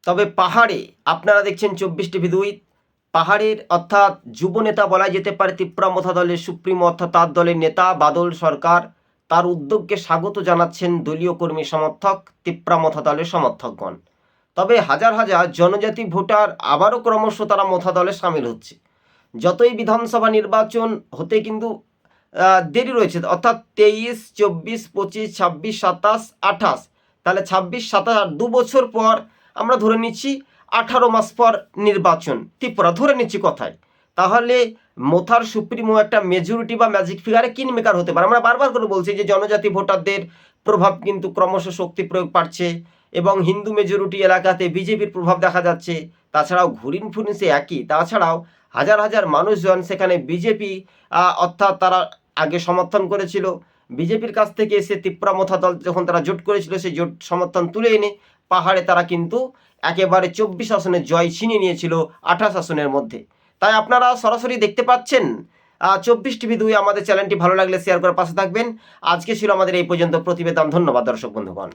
তবে পাহাড়ে আপনারা দেখছেন 24 TV 2 পাহাড়ের অর্থাৎ যুব নেতা বলা যেতে পারে ত্রিপুরা মথা দলের সুপ্রিমো অর্থাৎ তার দলের নেতা বাদল সরকার তার উদ্যোগকে স্বাগত জানাচ্ছেন দলীয় কর্মী সমর্থক ত্রিপুরা মথা দলের সমর্থকগণ। তবে হাজার হাজার জনজাতি ভোটার আবারও ক্রমশ তারা মথা দলে সামিল হচ্ছে। যতই বিধানসভা নির্বাচন হতে কিন্তু দেরি রয়েছে, অর্থাৎ 23, 24, 25, 26, 27, 28, তাহলে 26, 27 2 বছর পর আমরা ধরে নিচ্ছি 18 মাস পর নির্বাচন ত্রিপুরা, ধরে নিচ্ছি কথায়। তাহলে মোথার সুপ্রিমো একটা মেজরিটি বা ম্যাজিক ফিগারে কিং মেকার হতে পারে। আমরা বারবার করে বলছি যে জনজাতি ভোটারদের প্রভাব কিন্তু ক্রমশ শক্তি প্রয়োগ পাচ্ছে এবং হিন্দু মেজরিটি এলাকাতে বিজেপির প্রভাব দেখা যাচ্ছে। তাছাড়াও ঘুরিন ফুরিন সে একই, তাছাড়াও হাজার হাজার মানুষজন সেখানে বিজেপি অর্থাৎ তারা আগে সমর্থন করেছিল, বিজেপির কাছ থেকে এসে ত্রিপুরা মথা দল যখন তারা জোট করেছিল সেই জোট সমর্থন তুলে এনে পাহাড়ে তারা কিন্তু একেবারে 24 আসনের জয় ছিনিয়ে নিয়েছিল 28 আসনের মধ্যে। তাই আপনারা সরাসরি দেখতে পাচ্ছেন 24 TV 2 আমাদের চ্যানেলটি ভালো লাগলে শেয়ার করে পাশে থাকবেন। আজকে ছিল আমাদের এই পর্যন্ত প্রতিবেদন। ধন্যবাদ দর্শক বন্ধুগণ।